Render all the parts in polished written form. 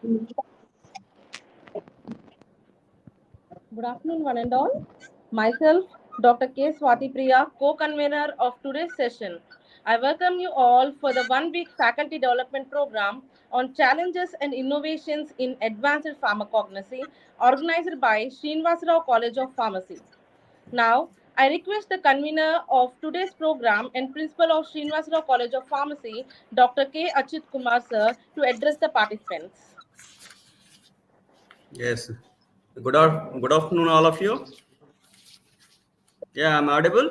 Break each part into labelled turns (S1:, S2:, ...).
S1: Good afternoon, one and all. Myself, Dr. K. Swati Priya, co-convener of today's session. I welcome you all for the one-week faculty development program on challenges and innovations in advanced pharmacognosy organized by Srinivasarao College of Pharmacy. Now, I request the convener of today's program and principal of Srinivasarao College of Pharmacy, Dr. K. Achyut Kumar sir, to address the participants.
S2: Yes. Good afternoon, all of you. Yeah, I'm audible.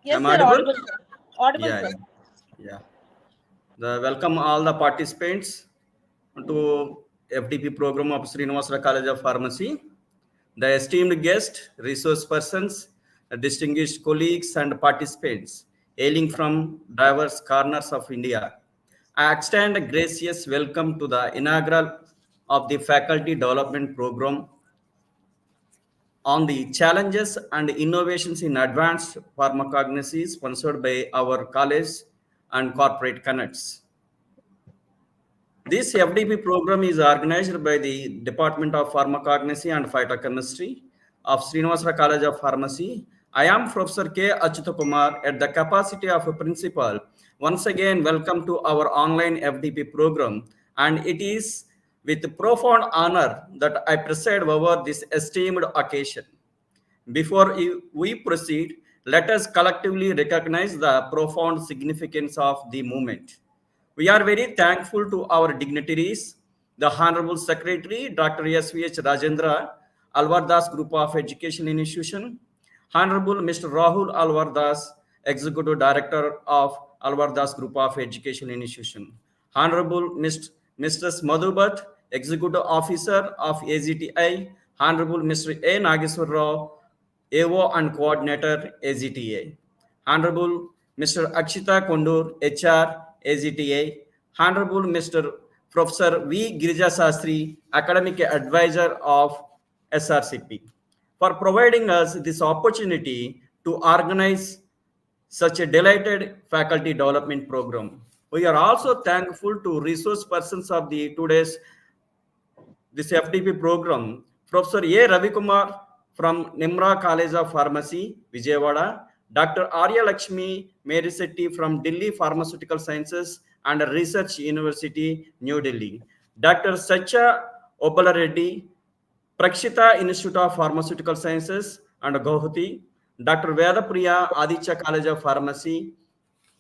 S1: Yes,
S2: I'm
S1: sir,
S2: audible.
S1: audible, sir. Audible,
S2: Yeah,
S1: sir.
S2: yeah. Welcome all the participants to FDP program of Srinivasara College of Pharmacy. The esteemed guests, resource persons, distinguished colleagues, and participants hailing from diverse corners of India. I extend a gracious welcome to the inaugural of the Faculty Development Program on the challenges and innovations in advanced pharmacognosy sponsored by our college and corporate connects. This FDP program is organized by the Department of Pharmacognosy and Phytochemistry of Srinivasara College of Pharmacy. I am Professor K. Achyuta Kumar at the capacity of a principal. Once again, welcome to our online FDP program, and it is with profound honor that I preside over this esteemed occasion. Before we proceed, let us collectively recognize the profound significance of the movement. We are very thankful to our dignitaries, the Honorable Secretary, Dr. SVH Rajendra, Alvardas Group of Education Institution, Honorable Mr. Rahul Alvardas, Executive Director of Alvardas Group of Education Institution, Honorable Mrs. Madhubat, Executive Officer of AZTI, Honorable Mr. A. Nageswar Rao, AO and Coordinator AZTA. Honorable Mr. Akshita Kondur, HR AZTA. Honorable Mr. Professor V. Girija Sastri, Academic Advisor of SRCP, for providing us this opportunity to organize such a delighted faculty development program. We are also thankful to resource persons of the today's this FDP program, Professor A. Ravikumar from Nimra College of Pharmacy, Vijayawada, Dr. Arya Lakshmi Merisetti from Delhi Pharmaceutical Sciences and Research University, New Delhi, Dr. Sacha Opala Reddy, Prakshita Institute of Pharmaceutical Sciences and Guwahati, Dr. Vedapriya Aditya College of Pharmacy,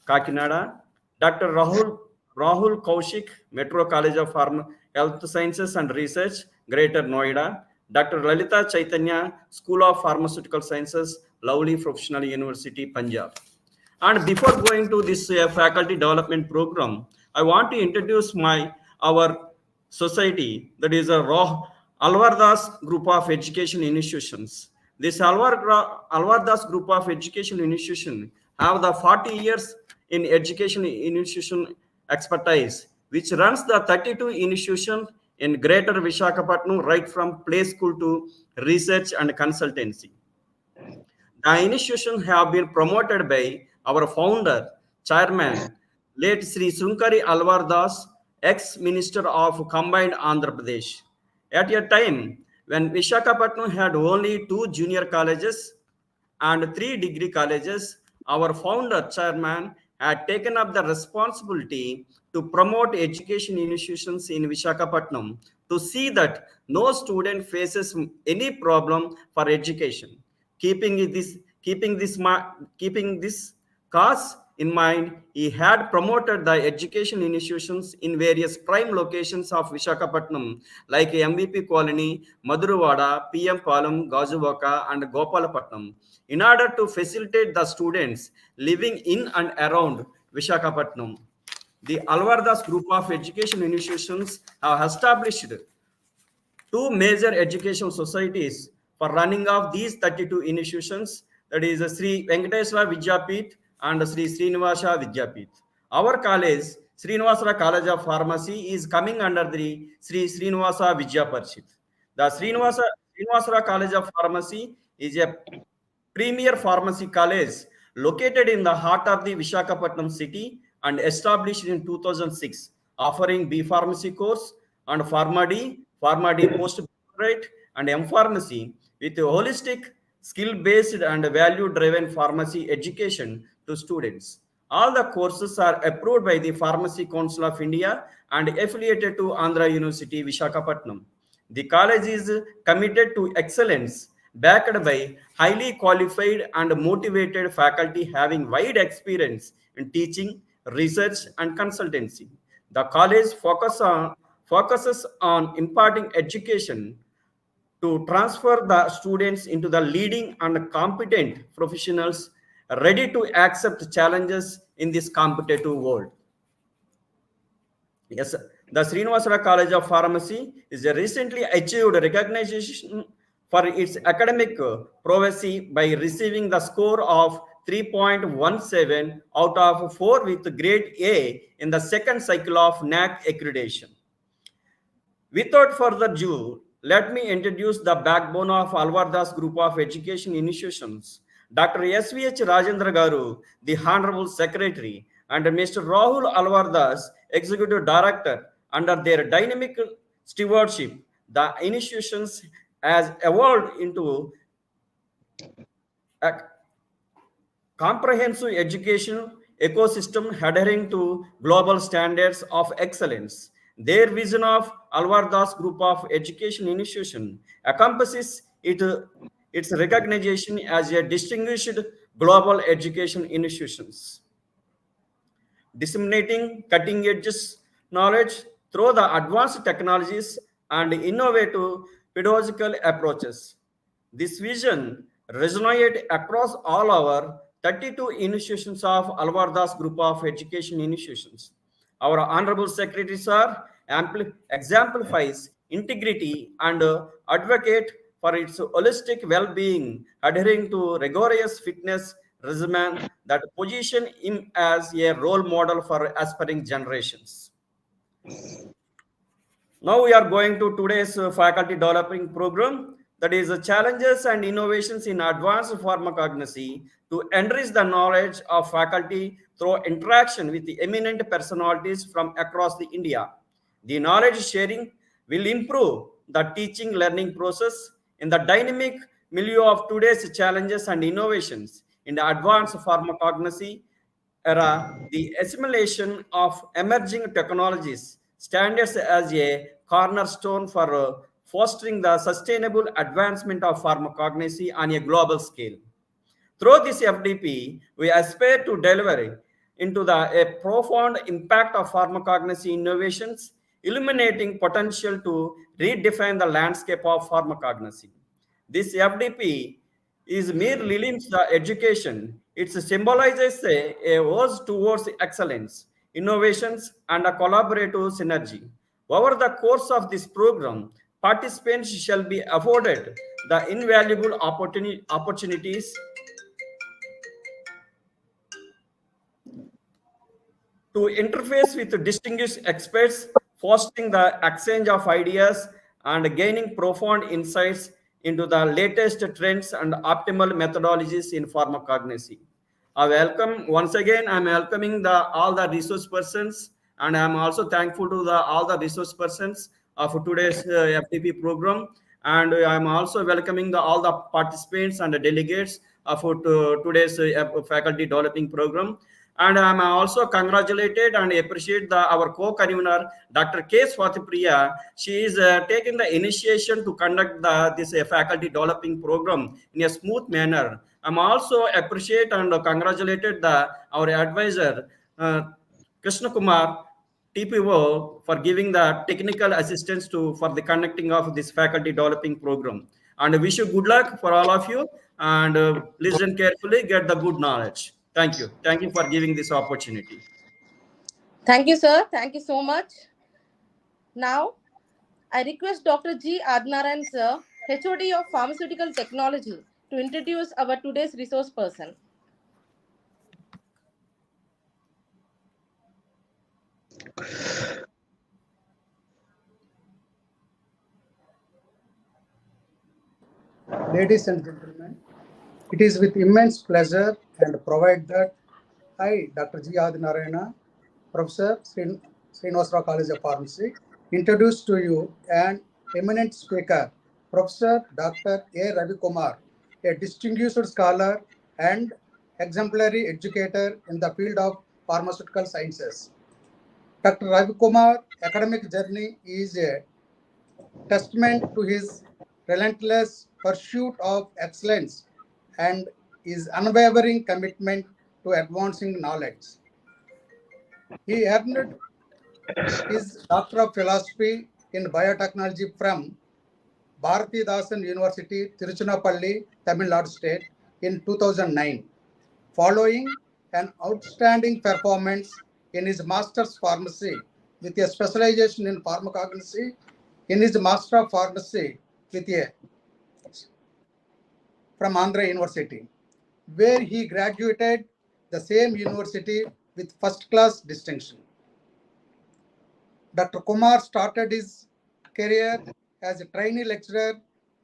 S2: Kakinada, Dr. Rahul Kaushik, Metro College of Health Sciences and Research, Greater Noida, Dr. Lalita Chaitanya, School of Pharmaceutical Sciences, Lovely Professional University, Punjab. And before going to this faculty development program, I want to introduce our society, that is a Alvardas Group of Education Institutions. This Alvardas Group of Education Institution have the 40 years in education institution expertise, which runs the 32 institutions in Greater Vishakhapatnam, right from play school to research and consultancy. The institution have been promoted by our founder, chairman, late Sri Sunkari Alvardas, ex-minister of combined Andhra Pradesh. At a time when Vishakhapatnam had only 2 junior colleges and 3 degree colleges, our founder, chairman, had taken up the responsibility to promote education institutions in Vishakhapatnam to see that no student faces any problem for education. Keeping this cause in mind, he had promoted the education institutions in various prime locations of Vishakhapatnam like MVP Colony, Madhurwada, PM Palam, Gazuvaka, and Gopalapatnam in order to facilitate the students living in and around Vishakhapatnam. The Alvardas Group of Education Institutions have established 2 major education societies for running of these 32 institutions, that is Sri Venkateswara Vidyapith and Sri Srinivasa Vidyapith. Our college, Srinivasara College of Pharmacy, is coming under the Sri Srinivasa Vidya Parishad. The Srinivasara College of Pharmacy is a premier pharmacy college located in the heart of the Vishakhapatnam city and established in 2006 offering B Pharmacy course and Pharma D postgraduate and M Pharmacy with a holistic, skill-based and value-driven pharmacy education to students. All the courses are approved by the Pharmacy Council of India and affiliated to Andhra University, Visakhapatnam. The college is committed to excellence, backed by highly qualified and motivated faculty having wide experience in teaching, research, and consultancy. The college focuses on imparting education to transfer the students into the leading and competent professionals ready to accept challenges in this competitive world. Yes, the Srinivasara College of Pharmacy is a recently achieved recognition for its academic prowess by receiving the score of 3.17 out of 4 with grade A in the second cycle of NAC accreditation. Without further ado, let me introduce the backbone of Alvardas Group of Education Institutions, Dr. SVH Rajendra Garu, the Honorable Secretary, and Mr. Rahul Alvardas, Executive Director. Under their dynamic stewardship, the institutions has evolved into a comprehensive education ecosystem adhering to global standards of excellence. Their vision of Alvardas Group of Education Institution encompasses its recognition as a distinguished global education institutions, disseminating cutting-edge knowledge through the advanced technologies and innovative pedagogical approaches. This vision resonates across all our 32 institutions of Alvardas Group of Education Institutions. Our Honorable Secretary, sir, exemplifies integrity and advocate for its holistic well-being, adhering to rigorous fitness regimen that position him as a role model for aspiring generations. Now we are going to today's faculty developing program, that is challenges and innovations in advanced pharmacognosy to enrich the knowledge of faculty through interaction with the eminent personalities from across the India. The knowledge sharing will improve the teaching learning process in the dynamic milieu of today's challenges and innovations in the advanced pharmacognosy era. The assimilation of emerging technologies stands as a cornerstone for fostering the sustainable advancement of pharmacognosy on a global scale. Through this FDP, we aspire to deliver into a profound impact of pharmacognosy innovations, illuminating potential to redefine the landscape of pharmacognosy. This FDP is merely limits the education. It symbolizes a urge towards excellence, innovations, and a collaborative synergy. Over the course of this program, participants shall be afforded the invaluable opportunities to interface with distinguished experts, fostering the exchange of ideas and gaining profound insights into the latest trends and optimal methodologies in pharmacognosy. I welcome once again. I'm welcoming all the resource persons, and I'm also thankful to all the resource persons of today's FTP program. And I'm also welcoming all the participants and the delegates of today's faculty developing program. And I'm also congratulated and appreciate our co-convener, Dr. K. Swati Priya. She is taking the initiation to conduct this faculty developing program in a smooth manner. I'm also appreciate and congratulated our advisor, Krishna Kumar, TPO, for giving the technical assistance for the conducting of this faculty developing program. And I wish you good luck for all of you, and listen carefully, get the good knowledge. Thank you. Thank you for giving this opportunity.
S1: Thank you, sir. Thank you so much. Now, I request Dr. G. Adnaran, sir, HOD of Pharmaceutical Technology, to introduce our today's resource person.
S3: Ladies and gentlemen, it is with immense pleasure and pride that I, Dr. G. Adinarayana, Professor Srinivasarao College of Pharmacy, introduce to you an eminent speaker, Professor Dr. A. Ravi Kumar, a distinguished scholar and exemplary educator in the field of pharmaceutical sciences. Dr. Ravi Kumar academic journey is a testament to his relentless pursuit of excellence and his unwavering commitment to advancing knowledge. He earned his Doctor of Philosophy in Biotechnology from Bharatidasan University, Tiruchirappalli, Tamil Nadu State in 2009, following an outstanding performance in his Master's Pharmacy with a specialization in Pharmacognosy in his Master of Pharmacy with a from Andhra University, where he graduated the same university with first class distinction. Dr. Kumar started his career as a trainee lecturer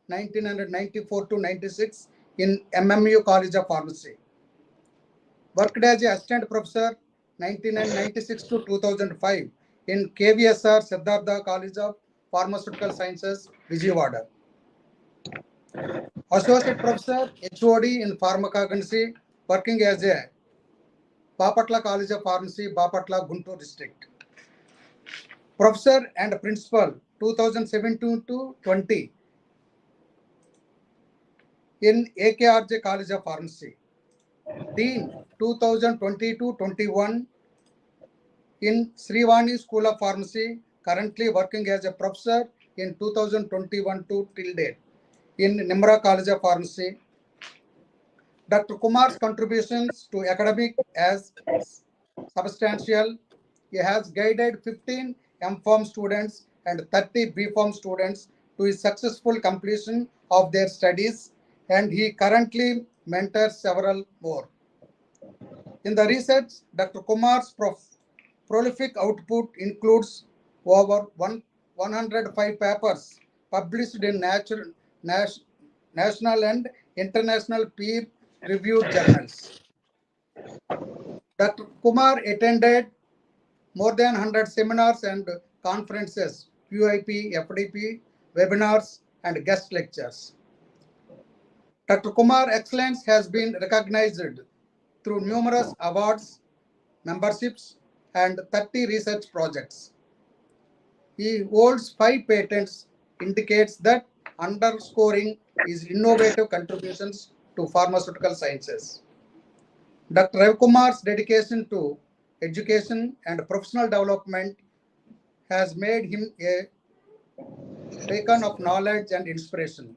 S3: 1994 to 96 in MMU College of Pharmacy. Worked as a assistant professor 1996 to 2005 in KVSR Siddhartha College of Pharmaceutical Sciences, Vijayawada. Associate Professor HOD in Pharmacognosy, working as a Bapatla College of Pharmacy, Bapatla, Guntur district. Professor and Principal 2017 to 20 in AKRJ College of Pharmacy. Dean 2020 to 21 in Srivani School of Pharmacy, currently working as a professor in 2021 to till date in Nimra College of Pharmacy. Dr. Kumar's contributions to academic as substantial. He has guided 15 M.Pharm students and 30 B.Pharm students to his successful completion of their studies, and he currently mentors several more. In the research, Dr. Kumar's prolific output includes over 105 papers published in national and international peer-reviewed journals. Dr. Kumar attended more than 100 seminars and conferences, QIP, FDP, webinars, and guest lectures. Dr. Kumar excellence has been recognized through numerous awards, memberships, and 30 research projects. He holds 5 patents, indicates that underscoring his innovative contributions to pharmaceutical sciences. Dr. Ravi Kumar's dedication to education and professional development has made him a beacon of knowledge and inspiration.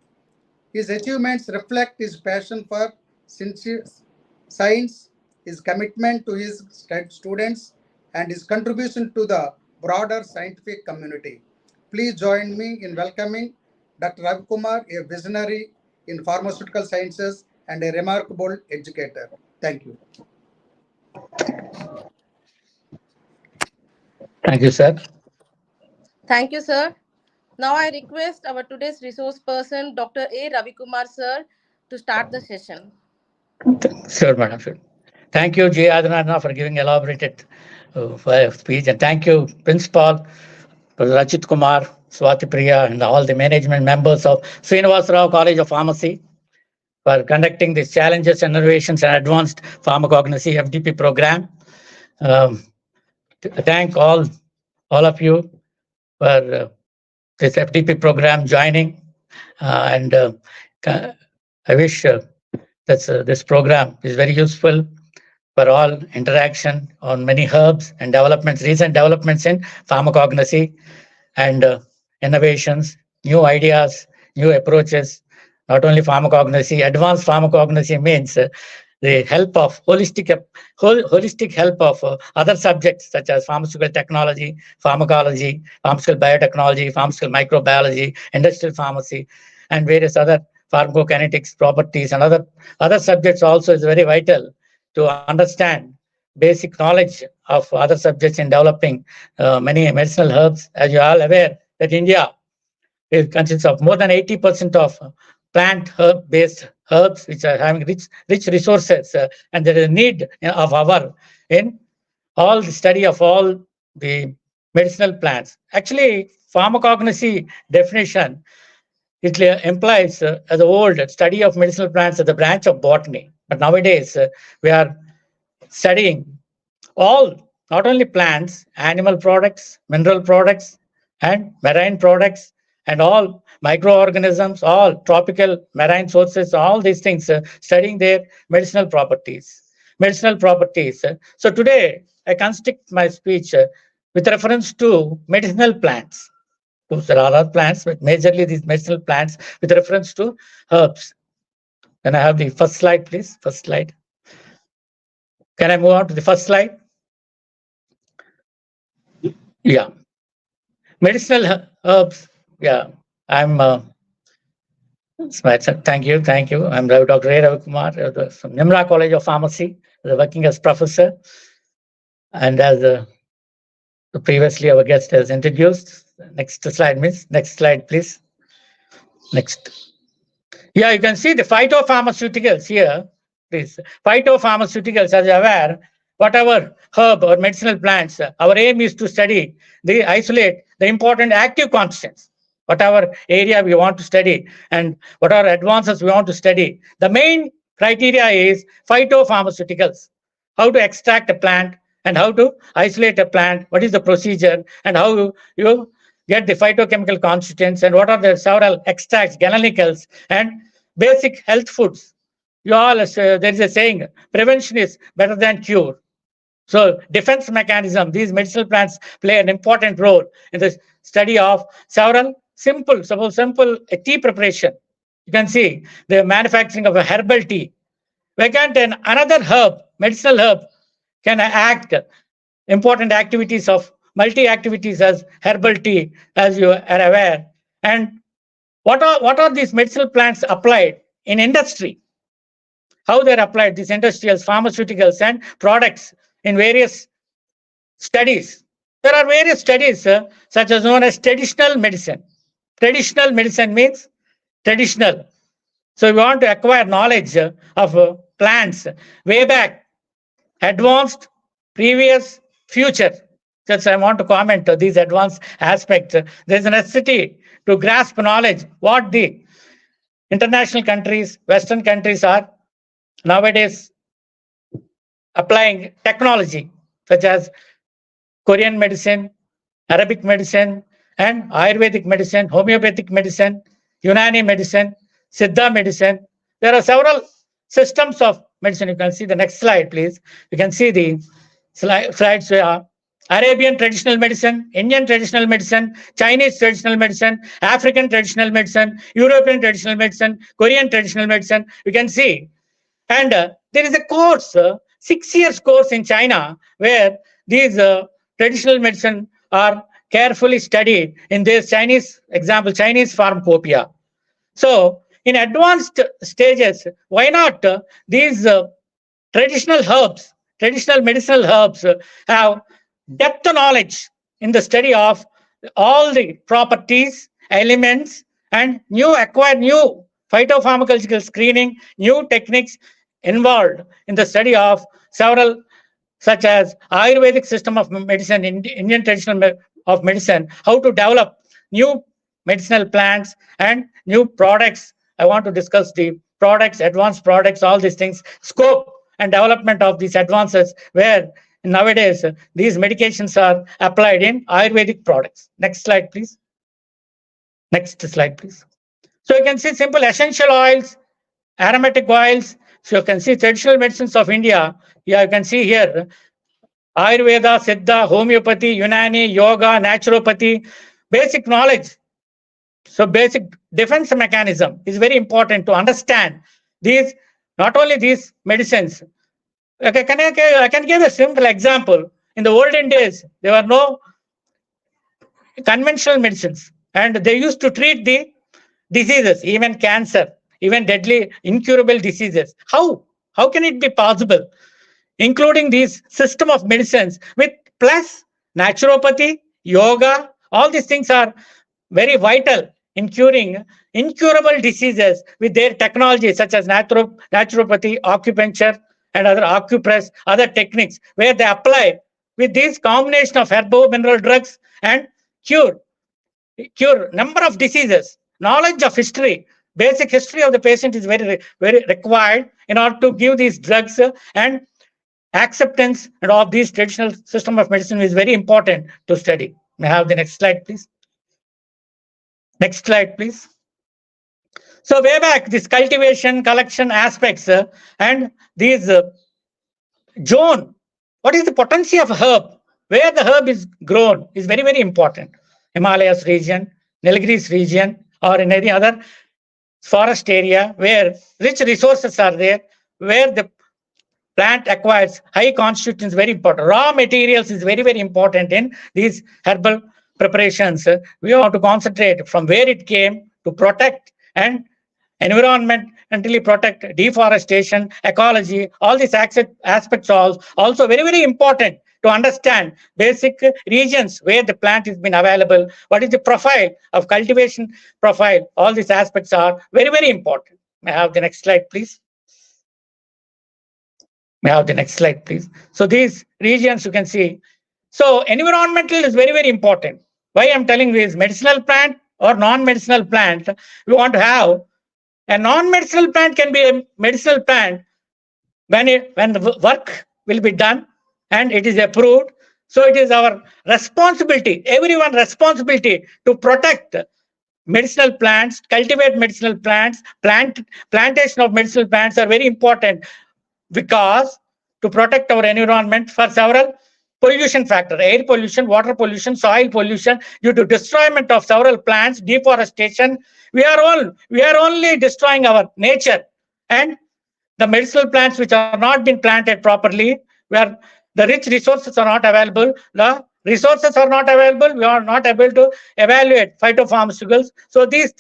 S3: His achievements reflect his passion for science, his commitment to his students, and his contribution to the broader scientific community. Please join me in welcoming Dr. Ravi Kumar, a visionary in pharmaceutical sciences and a remarkable educator. Thank you.
S4: Thank you, sir.
S1: Thank you, sir. Now I request our today's resource person, Dr. A. Ravi Kumar, sir, to start the session.
S4: Sure, madam. Sure. Thank you, J. Adnana, for giving elaborated speech, and thank you, Principal, Professor Rachit Kumar, Swati Priya, and all the management members of Srinivasarao College of Pharmacy for conducting these challenges and innovations and advanced pharmacognosy FDP program. Thank all of you for this FDP program joining, and I wish that this program is very useful for all interaction on many herbs and developments, recent developments in pharmacognosy and innovations, new ideas, new approaches. Not only pharmacognosy, advanced pharmacognosy means the help of holistic help of other subjects such as pharmaceutical technology, pharmacology, pharmaceutical biotechnology, pharmaceutical microbiology, industrial pharmacy, and various other pharmacokinetics properties and other subjects also is very vital to understand basic knowledge of other subjects in developing many medicinal herbs. As you are all aware that India consists of more than 80% of plant herb-based herbs, which are having rich resources, and there is a need of our in all the study of all the medicinal plants. Actually, pharmacognosy definition, it implies as the old study of medicinal plants as a branch of botany. But nowadays, we are studying all, not only plants, animal products, mineral products, and marine products, and all microorganisms, all tropical marine sources, all these things, studying their medicinal properties. Medicinal properties. So today, I construct my speech with reference to medicinal plants. There are other plants, but majorly these medicinal plants with reference to herbs. Can I have the first slide, please? First slide. Can I move on to the first slide? Yeah. Medicinal herbs. Yeah. I'm thank you. Thank you. I'm Dr. A. Ravi Kumar from Nimra College of Pharmacy, working as professor. And as previously our guest has introduced. Next slide, miss. Next slide, please. Next. Yeah, you can see the phytopharmaceuticals here. Please. Phytopharmaceuticals, as you're aware, whatever herb or medicinal plants, our aim is to study, isolate the important active constituents, whatever area we want to study and what are advances we want to study. The main criteria is phytopharmaceuticals, how to extract a plant and how to isolate a plant, what is the procedure and how you get the phytochemical constituents and what are the several extracts, galanicals and basic health foods. You all, there is a saying, prevention is better than cure. So defense mechanism, these medicinal plants play an important role in the study of several simple tea preparation. You can see the manufacturing of a herbal tea. Vacant and another herb, medicinal herb, can act important activities of multi-activities as herbal tea, as you are aware. And what are these medicinal plants applied in industry? How they're applied, these industrials, pharmaceuticals and products in various studies. There are various studies such as known as traditional medicine. Traditional medicine means traditional. So we want to acquire knowledge of plants way back, advanced, previous, future. Just I want to comment on these advanced aspects. There is a necessity to grasp knowledge what the international countries, Western countries are nowadays applying technology such as Korean medicine, Arabic medicine, and Ayurvedic medicine, homeopathic medicine, Unani medicine, Siddha medicine. There are several systems of medicine. You can see the next slide, please. You can see the slides where Arabian traditional medicine, Indian traditional medicine, Chinese traditional medicine, African traditional medicine, European traditional medicine, Korean traditional medicine. You can see. And there is a course, 6 years course in China, where these traditional medicine are carefully studied in this Chinese example, Chinese pharmacopoeia. So in advanced stages, why not these traditional herbs, traditional medicinal herbs have depth knowledge in the study of all the properties, elements, and acquired new phytopharmacological screening, new techniques involved in the study of several, such as Ayurvedic system of medicine, Indian traditional of medicine, how to develop new medicinal plants and new products. I want to discuss the products, advanced products, all these things, scope and development of these advances, where nowadays these medications are applied in Ayurvedic products. Next slide, please. Next slide, please. So you can see simple essential oils, aromatic oils. So you can see traditional medicines of India. Yeah, you can see here Ayurveda, Siddha, homeopathy, Unani, yoga, naturopathy, basic knowledge. So basic defense mechanism is very important to understand these, not only these medicines. Okay, I can give a simple example. In the olden days, there were no conventional medicines, and they used to treat the diseases, even cancer, even deadly, incurable diseases. How can it be possible? Including these system of medicines with plus naturopathy, yoga, all these things are very vital in curing incurable diseases with their technology such as naturopathy, acupuncture, and other acupress, other techniques where they apply with this combination of herbo mineral drugs and cure number of diseases. Knowledge of history, basic history of the patient is very required in order to give these drugs, and acceptance and of these traditional system of medicine is very important to study. May I have the next slide, please? Next slide, please. So way back, this cultivation, collection aspects, and these zone, what is the potency of a herb? Where the herb is grown is very important. Himalayas region, Nilgiris region, or in any other forest area where rich resources are there, where the plant acquires high constituents, very important. Raw materials is very important in these herbal preparations. We want to concentrate from where it came to protect and environmentally protect, deforestation, ecology. All these aspects are also very important to understand basic regions where the plant has been available. What is the profile of cultivation profile? All these aspects are very important. May I have the next slide, please? May I have the next slide, please? So these regions you can see. So environmental is very important. Why I'm telling you is medicinal plant or non-medicinal plant. We want to have a non-medicinal plant can be a medicinal plant when the work will be done and it is approved. So it is our responsibility, everyone's responsibility to protect medicinal plants, cultivate medicinal plants, plantation of medicinal plants are very important, because to protect our environment for several pollution factors, air pollution, water pollution, soil pollution, due to destroyment of several plants, deforestation, we are only destroying our nature, and the medicinal plants which are not been planted properly, where the rich resources are not available, the resources are not available, we are not able to evaluate phytopharmaceuticals. So these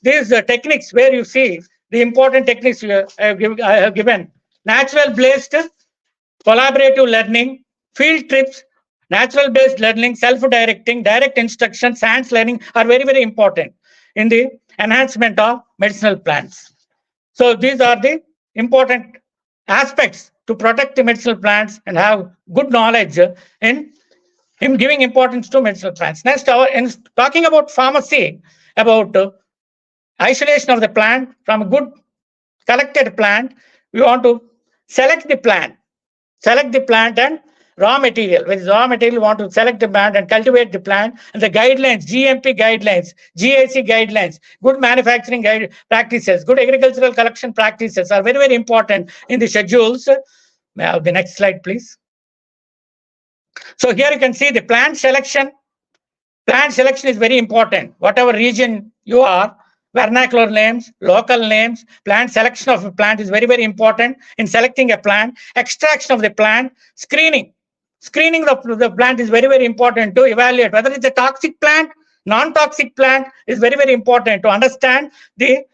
S4: techniques where you see the important techniques I have given: natural based collaborative learning, field trips, natural based learning, self-directing, direct instruction, science learning are very important in the enhancement of medicinal plants. So these are the important aspects to protect the medicinal plants and have good knowledge in giving importance to medicinal plants. Next, in talking about pharmacy, about isolation of the plant from a good collected plant, we want to select the plant and raw material. With raw material, we want to select the plant and cultivate the plant. And the guidelines, GMP guidelines, GAC guidelines, good manufacturing practices, good agricultural collection practices are very important in the schedules. May I have the next slide, please? So here you can see the plant selection. Plant selection is very important. Whatever region you are, vernacular names, local names, plant selection of a plant is very important in selecting a plant. Extraction of the plant, screening of the plant is very important to evaluate whether it's a toxic plant, non-toxic plant is very important to understand the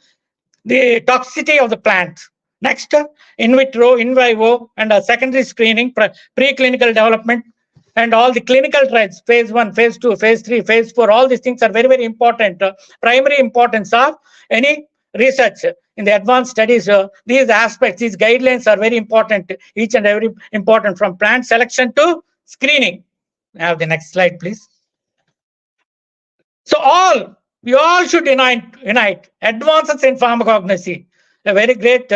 S4: toxicity of the plant. Next, in vitro, in vivo, and secondary screening, preclinical development, and all the clinical trials, phase 1, phase 2, phase 3, phase 4, all these things are very important. Primary importance of any research in the advanced studies, these aspects, these guidelines are very important, each and every important, from plant selection to screening. I have the next slide, please. So we all should unite advances in pharmacognosy, a very great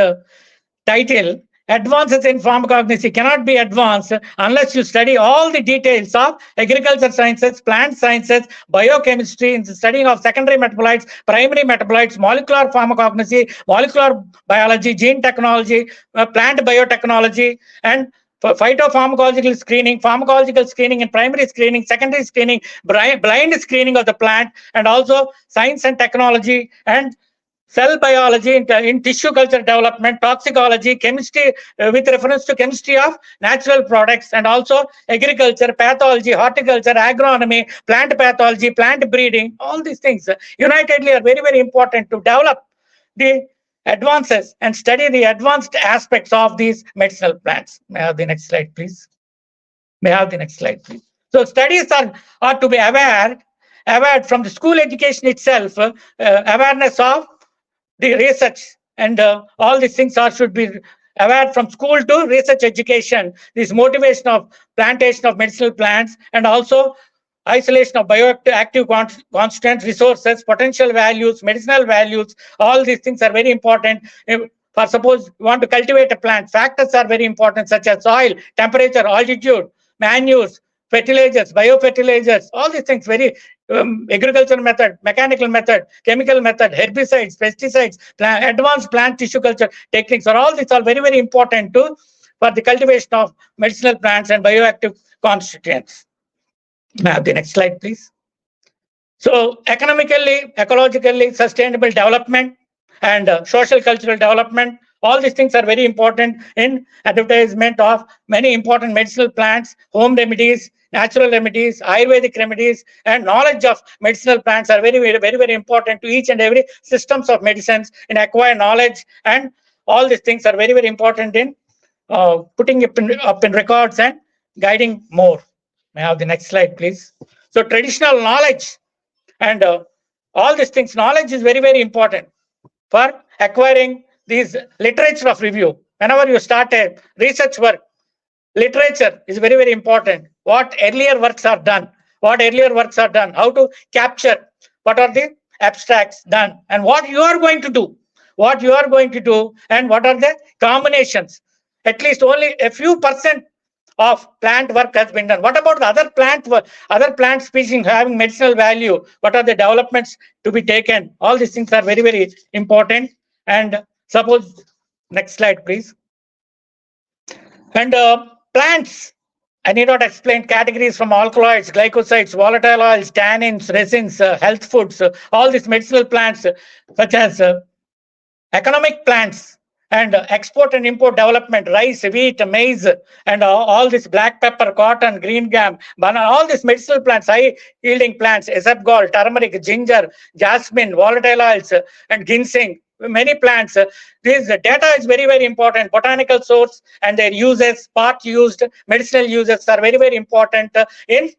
S4: title. Advances in pharmacognosy cannot be advanced unless you study all the details of agriculture sciences, plant sciences, biochemistry, in the studying of secondary metabolites, primary metabolites, molecular pharmacognosy, molecular biology, gene technology, plant biotechnology, and phytopharmacological screening, pharmacological screening, and primary screening, secondary screening, blind screening of the plant, and also science and technology, and cell biology in tissue culture development, toxicology, chemistry with reference to chemistry of natural products, and also agriculture, pathology, horticulture, agronomy, plant pathology, plant breeding. All these things unitedly are very important to develop the advances and study the advanced aspects of these medicinal plants. May I have the next slide, please? May I have the next slide, please? So studies are to be aware from the school education itself, awareness of the research, and all these things should be aware from school to research education. This motivation of plantation of medicinal plants, and also isolation of bioactive constituents, resources, potential values, medicinal values. All these things are very important. For suppose you want to cultivate a plant, factors are very important, such as soil, temperature, altitude, manures, fertilizers, biofertilizers, all these things, very agricultural method, mechanical method, chemical method, herbicides, pesticides, advanced plant tissue culture techniques, are all these are very, very important for the cultivation of medicinal plants and bioactive constituents. Now, the next slide, please. So, economically, ecologically sustainable development and social cultural development, all these things are very important in advertisement of many important medicinal plants, home remedies, natural remedies, Ayurvedic remedies, and knowledge of medicinal plants are very, very, very, very important to each and every systems of medicines in acquire knowledge, and all these things are very, very important in putting it up in records and guiding more. May I have the next slide, please? So traditional knowledge and all these things, knowledge is very, very important for acquiring these literature of review. Whenever you start a research work, literature is very, very important. What earlier works are done, how to capture, what are the abstracts done, and what you are going to do, and what are the combinations. At least only a few percent of plant work has been done. What about the other plant species having medicinal value? What are the developments to be taken? All these things are very, very important. And suppose, next slide, please. And plants, I need not explain categories from alkaloids, glycosides, volatile oils, tannins, resins, health foods, all these medicinal plants, such as economic plants, and export and import development, rice, wheat, maize, and all this black pepper, cotton, green gum, banana, all these medicinal plants, high yielding plants, isabgol, turmeric, ginger, jasmine, volatile oils, and ginseng, many plants. This data is very, very important. Botanical source and their uses, part used, medicinal uses are very, very important in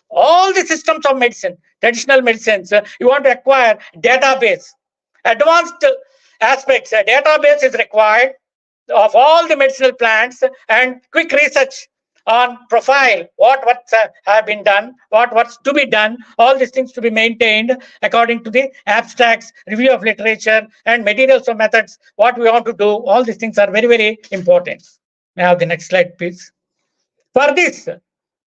S4: all the systems of medicine, traditional medicines. You want to acquire database, advanced aspects. A database is required of all the medicinal plants, and quick research on profile, what works have been done, what's to be done, all these things to be maintained according to the abstracts, review of literature, and materials or methods, what we want to do. All these things are very, very important. May I have the next slide, please? For this,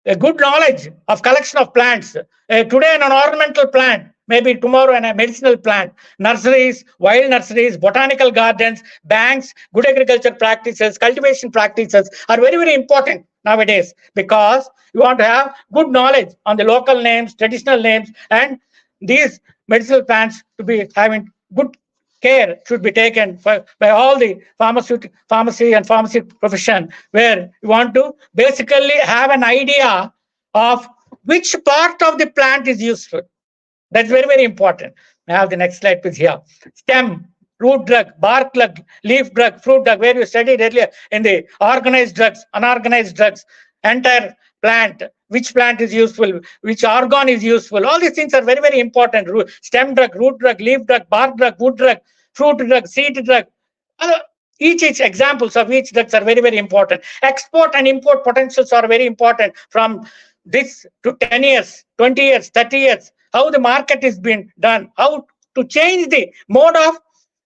S4: a good knowledge of collection of plants. Today an ornamental plant, maybe tomorrow a medicinal plant. Nurseries, wild nurseries, botanical gardens, banks, good agriculture practices, cultivation practices are very, very important nowadays, because you want to have good knowledge on the local names, traditional names, and these medicinal plants to be having good care should be taken by all the pharmacy and pharmacy profession, where you want to basically have an idea of which part of the plant is useful. That's very, very important. I have the next slide, please. Here, stem, root drug, bark drug, leaf drug, fruit drug, where you studied earlier in the organized drugs, unorganized drugs, entire plant, which plant is useful, which organ is useful. All these things are very, very important. Stem drug, root drug, leaf drug, bark drug, wood drug, fruit drug, seed drug. Each examples of each drugs are very, very important. Export and import potentials are very important. From this to 10 years, 20 years, 30 years, how the market is being done, how to change the mode of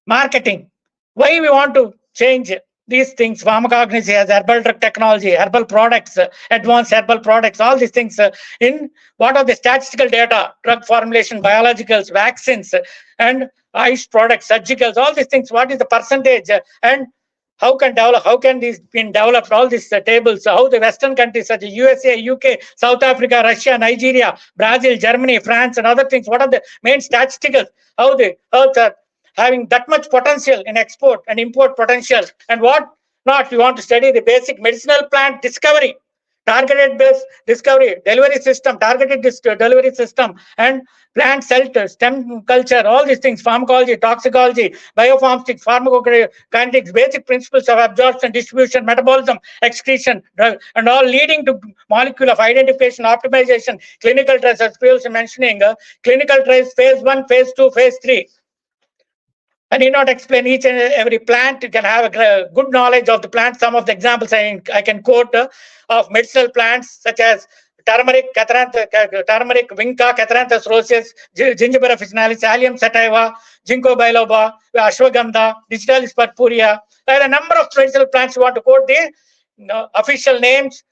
S4: marketing, why we want to change these things. Pharmacognosy has herbal drug technology, herbal products, advanced herbal products, all these things. In what are the statistical data, drug formulation, biologicals, vaccines, and ice products, surgicals, all these things. What is the percentage, and how can these be developed? All these tables, how the Western countries such as USA, UK, South Africa, Russia, Nigeria, Brazil, Germany, France, and other things. What are the main statisticals? How the earth are having that much potential in export and import potential, and what not. You want to study the basic medicinal plant discovery, targeted based discovery, delivery system, targeted delivery system, and plant cell stem culture, all these things, pharmacology, toxicology, biopharmaceutics, pharmacokinetics, basic principles of absorption, distribution, metabolism, excretion, and all leading to molecule of identification, optimization, clinical trials, as previously mentioning, clinical trials, phase 1, phase 2, phase 3. I need not explain each and every plant. You can have a good knowledge of the plant. Some of the examples I can quote of medicinal plants, such as turmeric, turmeric, vinca, Catranthus roseus, Gingiber officinalis, Allium sativa, Ginkgo biloba, Ashwagandha, Digitalis purpurea. There are a number of medicinal plants. You want to quote the official names,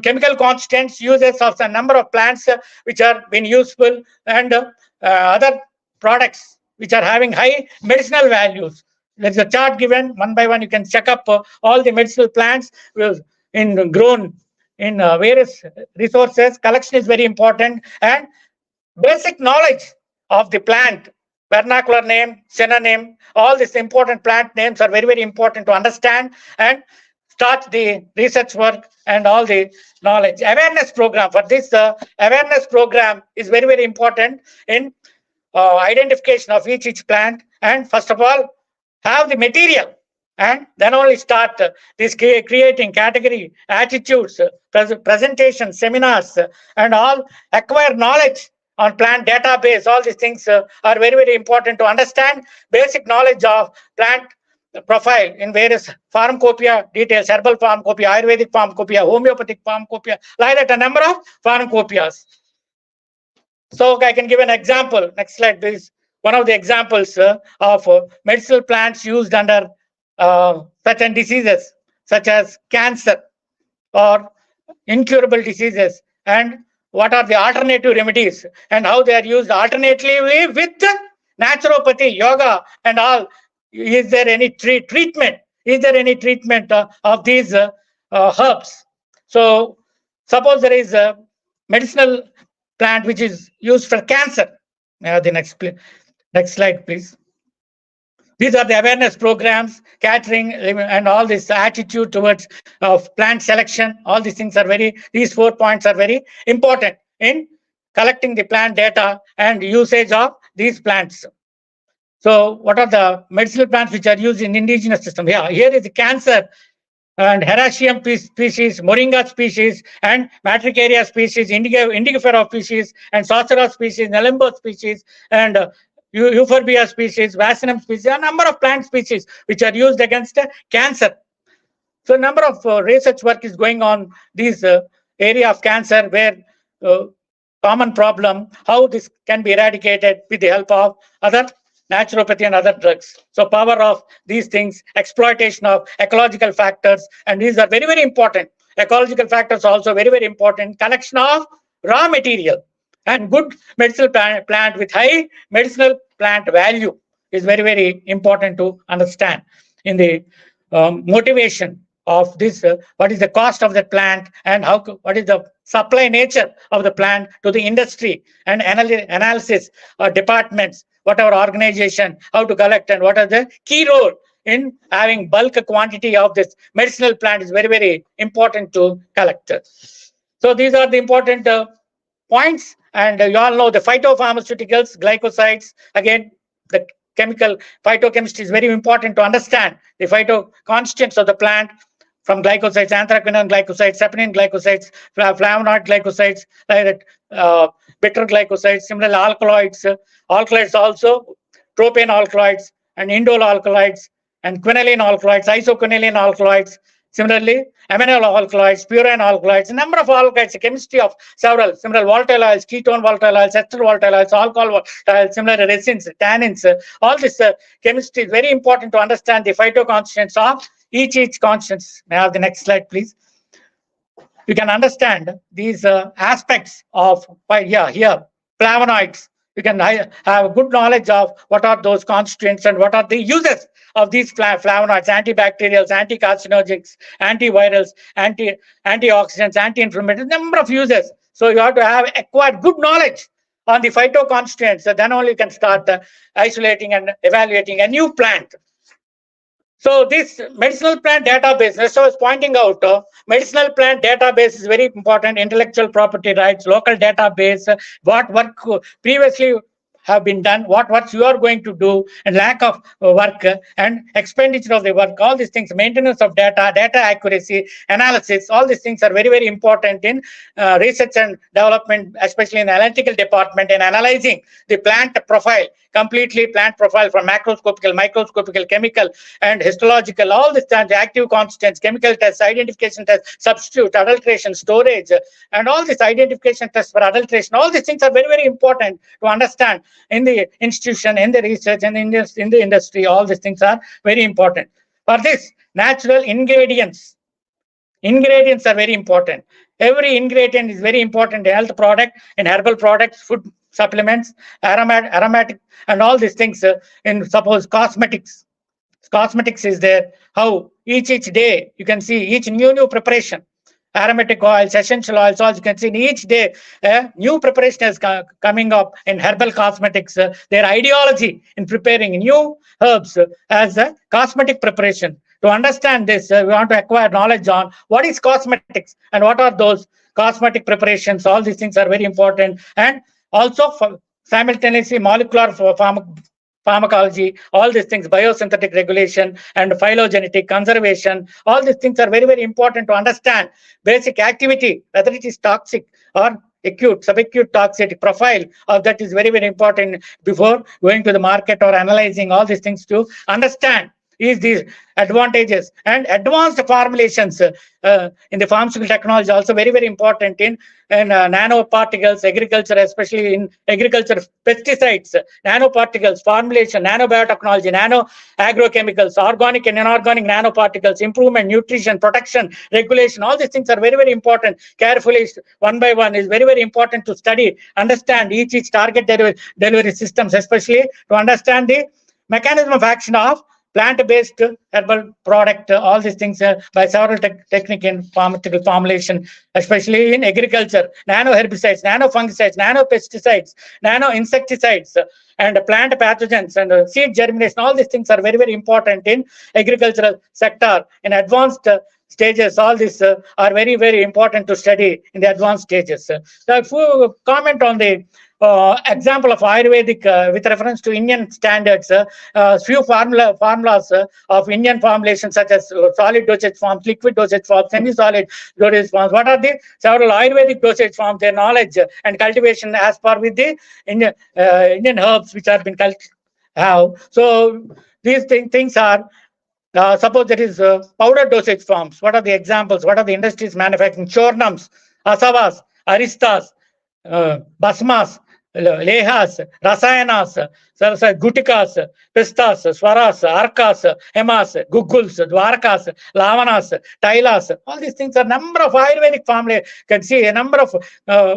S4: chemical constants, uses of a number of plants which are been useful, and other products which are having high medicinal values. There's a chart given one by one. You can check up all the medicinal plants grown in various resources. Collection is very important, and basic knowledge of the plant, vernacular name, synonym, all these important plant names are very, very important to understand and start the research work and all the knowledge. Awareness program. For this awareness program is very, very important in identification of each plant, and first of all have the material, and then only start this creating category, attitudes, presentation, seminars, and all acquire knowledge on plant database. All these things are very, very important to understand. Basic knowledge of plant profile in various pharmacopoeia details, herbal pharmacopoeia, Ayurvedic pharmacopoeia, homeopathic pharmacopoeia, like that, a number of pharmacopoeias. So I can give an example. Next slide, please. One of the examples of medicinal plants used under certain diseases, such as cancer or incurable diseases, and what are the alternative remedies and how they are used alternatively with naturopathy, yoga, and all. Is there any treatment? Is there any treatment of these herbs? So suppose there is a medicinal plant which is used for cancer. The next slide, please. These are the awareness programs, catering, and all this attitude towards plant selection. All these things are these 4 points are very important in collecting the plant data and usage of these plants. So what are the medicinal plants which are used in indigenous system? Yeah, here is the cancer and Heracea species, Moringa species, and Matricaria species, Indigifera species, and Sorcerer species, Nelimbo species, and Euphorbia species, Vacinum species, a number of plant species which are used against cancer. So a number of research work is going on this area of cancer, where common problem, how this can be eradicated with the help of other naturopathy and other drugs. So power of these things, exploitation of ecological factors, and these are very, very important. Ecological factors also very, very important. Collection of raw material and good medicinal plant with high medicinal plant value is very, very important to understand. In the motivation of this, what is the cost of the plant, and what is the supply nature of the plant to the industry, and analysis departments, whatever organization, how to collect, and what are the key role in having bulk quantity of this medicinal plant is very, very important to collect. So these are the important points, and you all know the phytopharmaceuticals, glycosides. Again, the chemical phytochemistry is very important to understand the phytoconstants of the plant, from glycosides, anthraquinone glycosides, saponin glycosides, flavonoid glycosides, bitter glycosides, similarly alkaloids, also, tropane alkaloids, and indole alkaloids, and quinoline alkaloids, isoquinoline alkaloids, similarly amino alkaloids, purine alkaloids, a number of alkaloids, the chemistry of several, similar volatile oils, ketone volatile oils, ester volatile oils, alcohol volatile, similar resins, tannins, all this chemistry is very important to understand the phytoconstants of each constants. May I have the next slide, please? You can understand these aspects of, here, flavonoids. You can have a good knowledge of what are those constituents and what are the uses of these flavonoids: antibacterials, anti-carcinogens, antivirals, antioxidants, anti-inflammatory, number of uses. So you have to have acquired good knowledge on the phytoconstituents. So then only you can start isolating and evaluating a new plant. So this medicinal plant database, as I was pointing out, medicinal plant database is very important. Intellectual property rights, local database, what work previously have been done, what you are going to do, and lack of work and expenditure of the work, all these things, maintenance of data accuracy, analysis, all these things are very, very important in research and development, especially in the analytical department, in analyzing the plant profile, completely plant profile from macroscopical, microscopical, chemical, and histological, all this time, the active constants, chemical tests, identification tests, substitute, adulteration, storage, and all this identification tests for adulteration. All these things are very, very important to understand in the institution, in the research, and in the industry. All these things are very important. For this, natural ingredients are very important. Every ingredient is very important in health product, in herbal products, food supplements, aromatic, and all these things. In suppose cosmetics is there. How each day you can see each new preparation, aromatic oils, essential oils, you can see in each day new preparation is coming up in herbal cosmetics. Their ideology in preparing new herbs as a cosmetic preparation. To understand this, we want to acquire knowledge on what is cosmetics and what are those cosmetic preparations. All these things are very important. And also simultaneously molecular pharmacology, all these things, biosynthetic regulation and phylogenetic conservation, all these things are very, very important to understand basic activity, whether it is toxic or acute, subacute toxicity profile of that is very, very important before going to the market or analyzing all these things to understand is these advantages. And advanced formulations in the pharmaceutical technology also very, very important in nanoparticles, agriculture, especially in agriculture, pesticides, nanoparticles, formulation, nanobiotechnology, nano agrochemicals, organic and inorganic nanoparticles, improvement, nutrition, protection, regulation, all these things are very, very important. Carefully, one by one, is very, very important to study, understand each target delivery systems, especially to understand the mechanism of action of plant-based herbal product, all these things by several technique in pharmaceutical formulation, especially in agriculture, nano herbicides, nano fungicides, nano pesticides, nano insecticides, and plant pathogens and seed germination. All these things are very, very important in agricultural sector. In advanced stages, all these are very, very important to study in the advanced stages. So if you comment on the example of Ayurvedic with reference to Indian standards, few formulas of Indian formulations such as solid dosage forms, liquid dosage forms, semi-solid dosage forms. What are the several Ayurvedic dosage forms? Their knowledge and cultivation as per with the Indian herbs which have been have. So these things are. Suppose there is powder dosage forms. What are the examples? What are the industries manufacturing? Chornams, asavas, aristas, basmas, lehas, rasayanas, gutikas, pistas, swaras, arkas, hemas, guguls, dwarkas, lavanas, tailas. All these things are number of Ayurvedic formulae. You can see a number of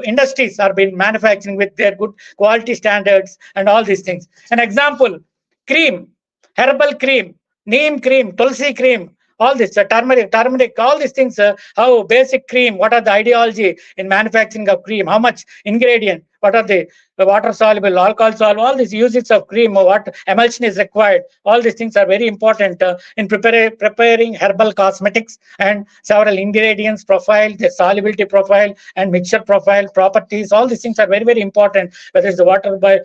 S4: industries are being manufacturing with their good quality standards and all these things. An example, cream, herbal cream, neem cream, tulsi cream, all this, turmeric, all these things, how basic cream, what are the ideology in manufacturing of cream, how much ingredient, what are the water soluble, alcohol soluble, all these uses of cream, what emulsion is required, all these things are very important in preparing herbal cosmetics, and several ingredients profile, the solubility profile and mixture profile, properties, all these things are very, very important, whether it's the water by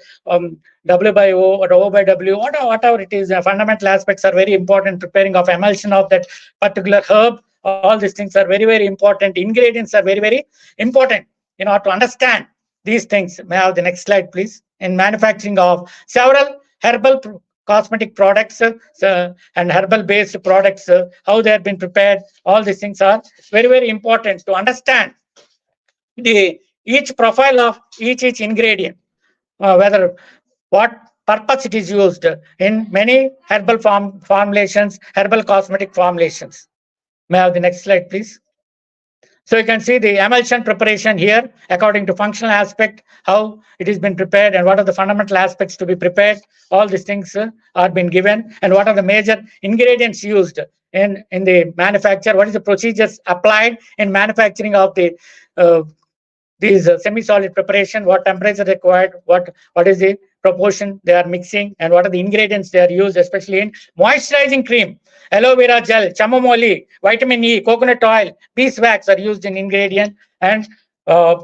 S4: W by O or O by W, whatever it is, fundamental aspects are very important. Preparing of emulsion of that particular herb, all these things are very, very important. Ingredients are very, very important in order to understand these things. May I have the next slide, please? In manufacturing of several herbal cosmetic products and herbal-based products, how they have been prepared, all these things are very, very important to understand each profile of each ingredient, whether what purpose it is used in many herbal formulations, herbal cosmetic formulations. May I have the next slide, please? So you can see the emulsion preparation here, according to functional aspect, how it has been prepared and what are the fundamental aspects to be prepared. All these things are been given, and what are the major ingredients used in the manufacture, what is the procedures applied in manufacturing of the these semi-solid preparation, what temperature required, what is the proportion they are mixing, and what are the ingredients they are used, especially in moisturizing cream, aloe vera gel, chamomile, vitamin E, coconut oil, beeswax are used in ingredient, and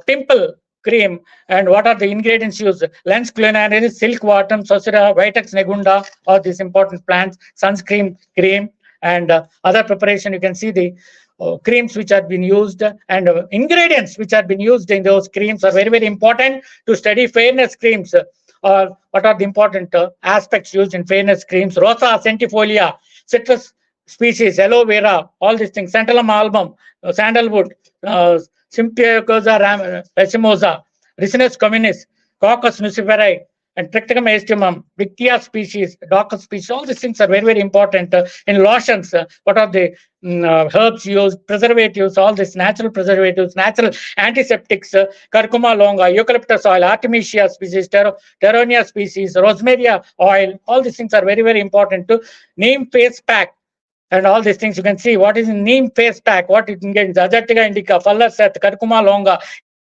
S4: pimple cream. And what are the ingredients used? Lens culinaris, silk water, sosura, vitex negunda, all these important plants, sunscreen cream, and other preparation. You can see the creams which have been used, and ingredients which have been used in those creams are very, very important to study fairness creams. Or what are the important aspects used in fairness creams? Rosa centifolia, citrus species, aloe vera, all these things, Santalum album, sandalwood, Sympiocosa racemosa, Ricinus communis, Coccus nuciferi, and Triticum aestimum, Victia species, Docus species, all these things are very, very important. In lotions, what are the herbs used, preservatives, all these natural preservatives, natural antiseptics, Curcuma longa, Eucalyptus oil, Artemisia species, Terronia species, Rosmaria oil, all these things are very, very important. To neem face pack, and all these things you can see what is in neem face pack, what it contains, Azatica indica, Fallerset, Curcuma longa,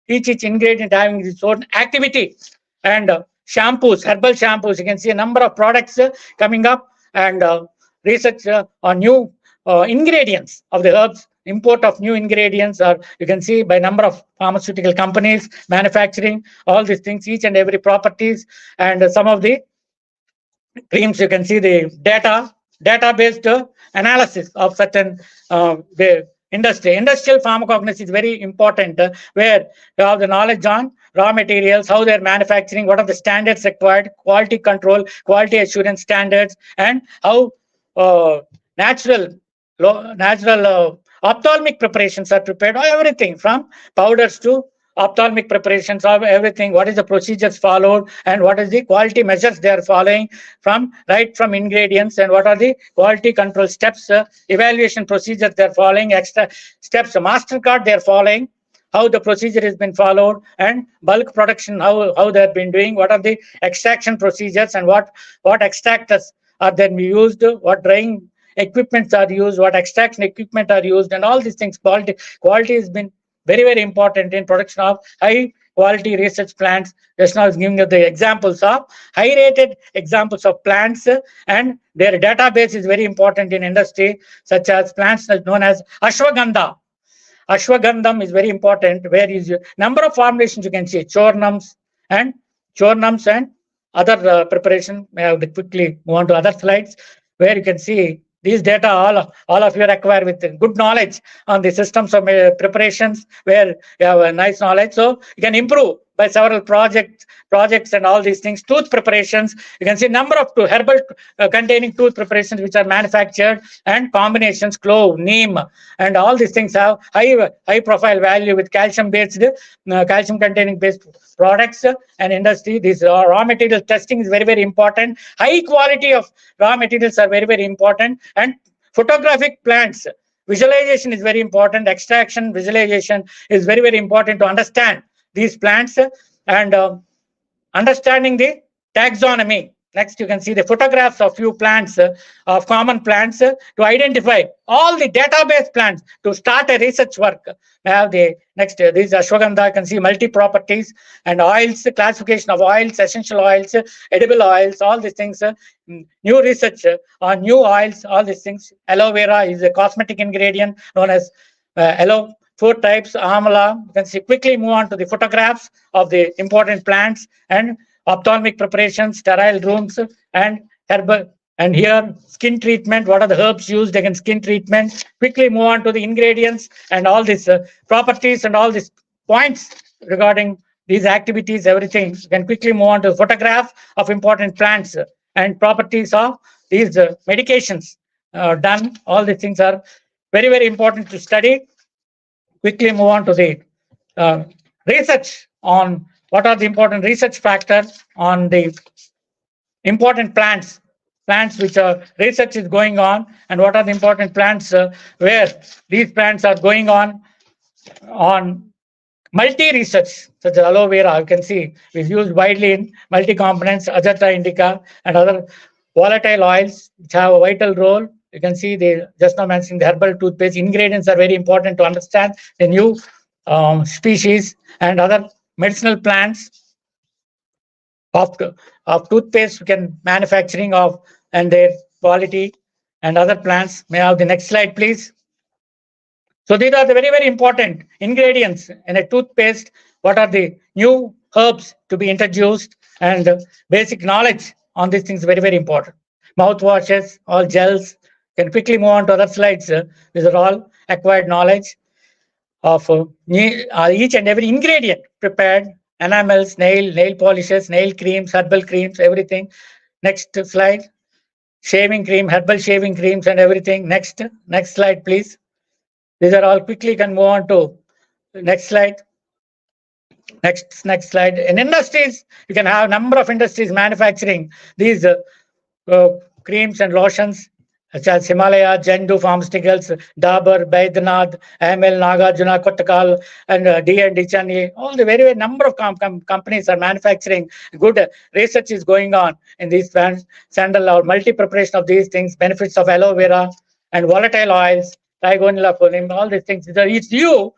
S4: each ingredient having its own activity. And shampoos, herbal shampoos, you can see a number of products coming up, and research on new ingredients of the herbs, import of new ingredients, or you can see by number of pharmaceutical companies manufacturing all these things, each and every properties. And some of the creams, you can see the data-based analysis of certain the industrial pharmacognosy is very important, where you have the knowledge on raw materials, how they're manufacturing, what are the standards required, quality control, quality assurance standards, and how natural ophthalmic preparations are prepared, or everything from powders to ophthalmic preparations of everything, what is the procedures followed, and what is the quality measures they are following, from ingredients, and what are the quality control steps, evaluation procedures they are following, extra steps, MasterCard they are following, how the procedure has been followed, and bulk production, how they have been doing, what are the extraction procedures, and what extractors are then used, what drying equipments are used, what extraction equipment are used, and all these things. Quality has been very, very important in production of high quality research plants. Just now I was giving you the examples of high rated examples of plants, and their database is very important in industry, such as plants known as ashwagandha. Ashwagandham is very important, where is number of formulations you can see, chornums and other preparation. May I quickly move on to other slides, where you can see these data, all of you acquire with good knowledge on the systems of preparations, where you have a nice knowledge. So you can improve by several projects and all these things. Tooth preparations, you can see number of herbal containing tooth preparations which are manufactured, and combinations, clove, neem, and all these things have high profile value with calcium containing based products and industry. This raw material testing is very, very important. High quality of raw materials are very, very important. And photographic plants visualization is very important. Extraction visualization is very, very important to understand these plants, and understanding the taxonomy. Next, you can see the photographs of few plants, of common plants, to identify all the database plants to start a research work. We have the next, this ashwagandha, you can see multi-properties, and oils, classification of oils, essential oils, edible oils, all these things. New research on new oils, all these things. Aloe vera is a cosmetic ingredient known as aloe. 4 types, amla. You can see, quickly move on to the photographs of the important plants, and ophthalmic preparations, sterile rooms, and herbal. And here, skin treatment, what are the herbs used against skin treatment. Quickly move on to the ingredients and all these properties and all these points regarding these activities, everything. You can quickly move on to the photograph of important plants and properties of these medications done. All these things are very, very important to study. Quickly move on to the research on what are the important research factors on the important plants which are research is going on, and what are the important plants where these plants are going on multi-research, such as aloe vera. You can see is used widely in multi-components, Ajata indica, and other volatile oils which have a vital role. You can see the just now mentioning the herbal toothpaste ingredients are very important to understand the new species and other medicinal plants of toothpaste we can manufacturing of, and their quality, and other plants. May I have the next slide, please? So these are the very, very important ingredients in a toothpaste. What are the new herbs to be introduced, and basic knowledge on these things very, very important. Mouthwashes, all gels. Can quickly move on to other slides. These are all acquired knowledge of each and every ingredient prepared, enamels, nail polishes, nail creams, herbal creams, everything. Next slide. Shaving cream, herbal shaving creams and everything. Next slide, please. These are all quickly can move on to next slide. Next slide. In industries, you can have a number of industries manufacturing these uh, creams and lotions, such as Himalaya, Jendu Pharmaceuticals, Dabur, Baidyanath, AML, Nagarjuna, Kotakal, and D&D Chani. All the very number of companies are manufacturing. Good research is going on in these sandal or multi-preparation of these things, benefits of aloe vera and volatile oils, trigonilla, all these things. It's you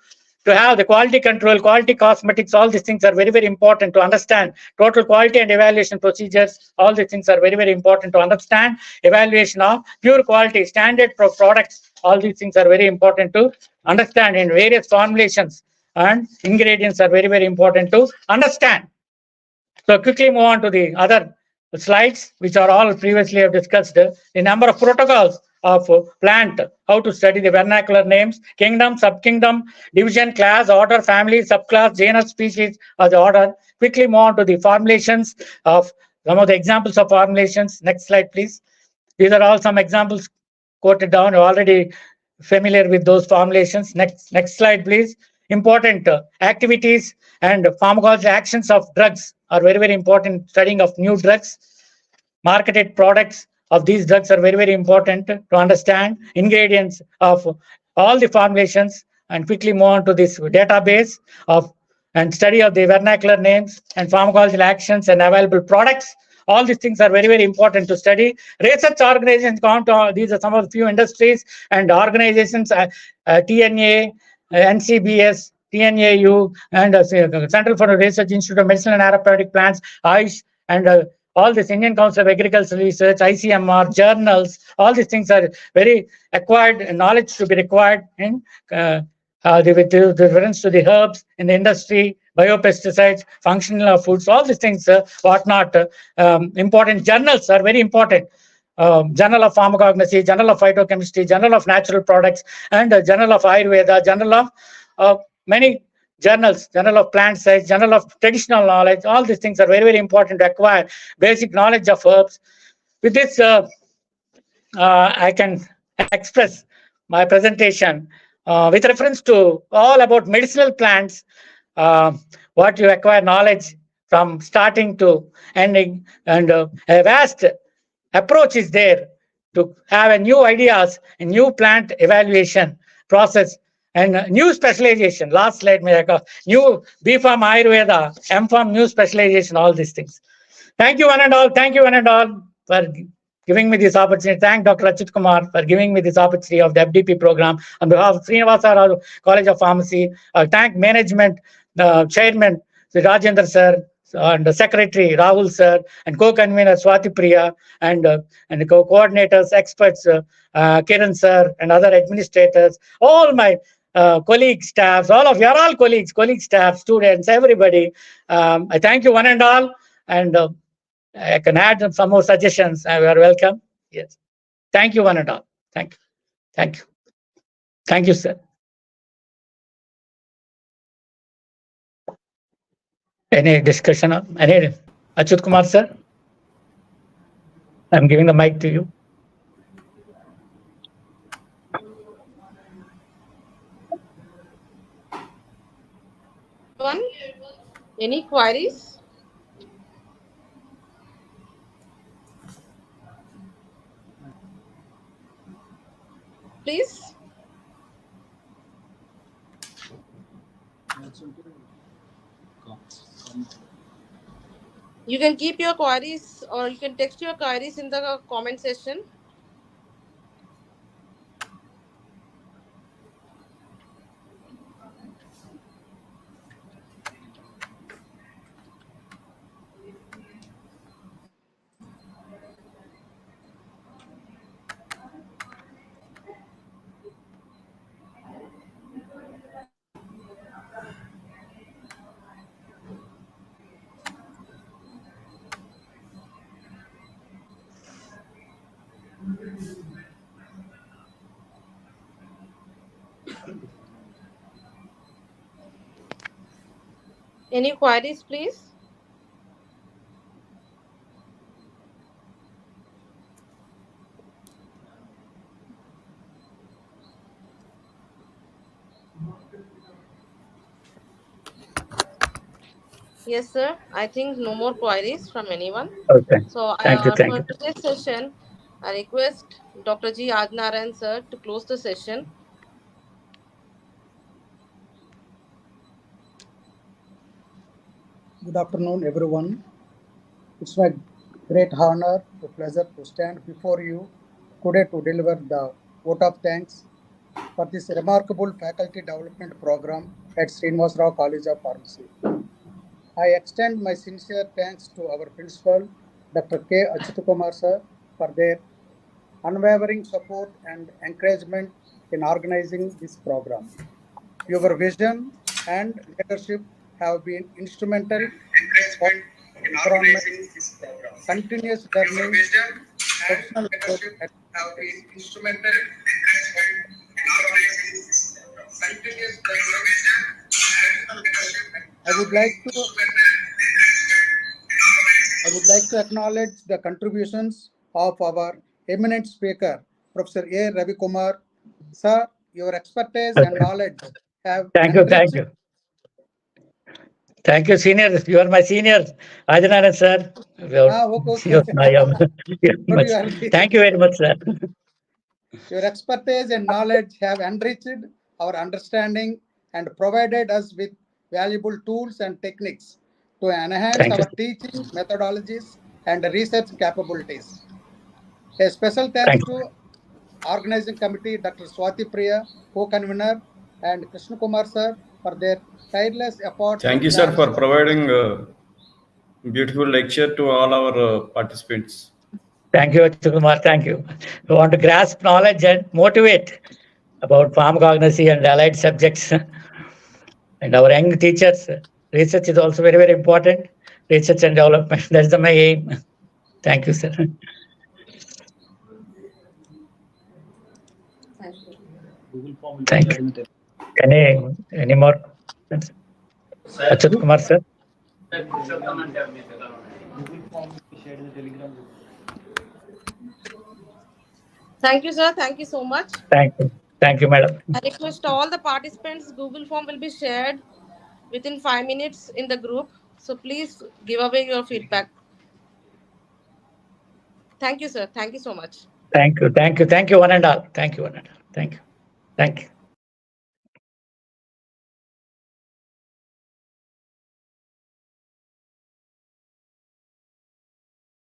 S4: to have the quality control, quality cosmetics, all these things are very, very important to understand. Total quality and evaluation procedures, all these things are very, very important to understand. Evaluation of pure quality, standard products, all these things are very important to understand in various formulations, and ingredients are very, very important to understand. So quickly move on to the other slides, which are all previously have discussed. The number of protocols of plant, how to study the vernacular names, kingdom, subkingdom, division, class, order, family, subclass, genus, species, or the order. Quickly move on to the formulations of some of the examples of formulations. Next slide, please. These are all some examples quoted down. You're already familiar with those formulations. Next slide, please. Important activities and pharmacology actions of drugs are very, very important. Studying of new drugs, marketed products of these drugs are very, very important to understand. Ingredients of all the formulations, and quickly move on to this database of and study of the vernacular names and pharmacological actions and available products. All these things are very, very important to study. Research organizations count on these are some of the few industries and organizations, TNA, NCBS, TNAU, and Central for Research Institute of Medicine and Therapeutic Plants, AISH, and all this Indian Council of Agricultural Research, ICMR, journals, all these things are very acquired knowledge to be required in with the reference to the herbs in the industry, biopesticides, functional foods, all these things, whatnot. Important journals are very important. Journal of Pharmacognosy, Journal of Phytochemistry, Journal of Natural Products, and Journal of Ayurveda, Journal of many journals, Journal of Plant Science, Journal of Traditional Knowledge. All these things are very, very important to acquire basic knowledge of herbs. With this, I can express my presentation with reference to all about medicinal plants, what you acquire knowledge from starting to ending, and a vast approach is there to have a new ideas, a new plant evaluation process, and new specialization. Last slide, new B Farm Ayurveda, M Farm new specialization, all these things. Thank you one and all. Thank you one and all for giving me this opportunity. Thank Dr. Achyut Kumar for giving me this opportunity of the FDP program. On behalf of Srinivasa Rao College of Pharmacy, thank management, chairman, Rajendra sir, and the secretary Rahul sir, and co-convener Swati Priya, and the coordinators, experts, Kiran sir, and other administrators, all my colleagues, staffs, all of you are all colleagues, staff, students, everybody. I thank you one and all, and I can add some more suggestions. You are welcome. Yes. Thank you one and all. Thank you. Thank you. Thank you, sir. Any discussion? Any Achyut Kumar, sir? I'm giving the mic to you.
S1: Any queries? Please. You can keep your queries, or you can text your queries in the comment section. Any queries, please? Yes, sir. I think no more queries from anyone.
S4: Okay.
S1: So
S4: Thank you. Thank
S1: for
S4: you.
S1: today's session, I request Dr. G. Adnaran, sir, to close the session.
S3: Good afternoon, everyone. It's my great honor and pleasure to stand before you today to deliver the vote of thanks for this remarkable faculty development program at Srinivasarao College of Pharmacy. I extend my sincere thanks to our principal, Dr. K. Achutakumar sir, for their unwavering support and encouragement in organizing this program. Your vision and leadership have been instrumental in organizing this program. Continuous learning, professional growth, and have been instrumental in organizing this program. Continuous learning, I would like to acknowledge the contributions of our eminent speaker, Professor A. Ravi Kumar. Sir, your expertise and knowledge have
S4: Thank you. Thank
S3: enriched.
S4: you. Thank you, senior. You are my senior. Adinaran, sir.
S3: Okay.
S4: Thank you very much, sir.
S3: Your expertise and knowledge have enriched our understanding and provided us with valuable tools and techniques to enhance
S4: Thank you.
S3: our teaching methodologies and research capabilities. A special thanks
S4: Thank you.
S3: to organizing committee, Dr. Swati Priya, co-convener, and Krishna Kumar sir for their tireless efforts.
S2: Thank you, sir, for providing a beautiful lecture to all our participants.
S4: Thank you, Kumar. Thank you. We want to grasp knowledge and motivate about pharmacognosy and allied subjects. And our young teachers, research is also very, very important. Research and development. That's my aim. Thank you, sir. Thank you. Any more? Achyut Kumar, sir.
S1: Thank you, sir. Thank you so much.
S4: Thank you. Thank you, madam.
S1: I request all the participants, Google form will be shared within 5 minutes in the group. So please give away your feedback. Thank you, sir. Thank you so much.
S4: Thank you. Thank you. Thank you, one and all. Thank you, one and all. Thank you. Thank you.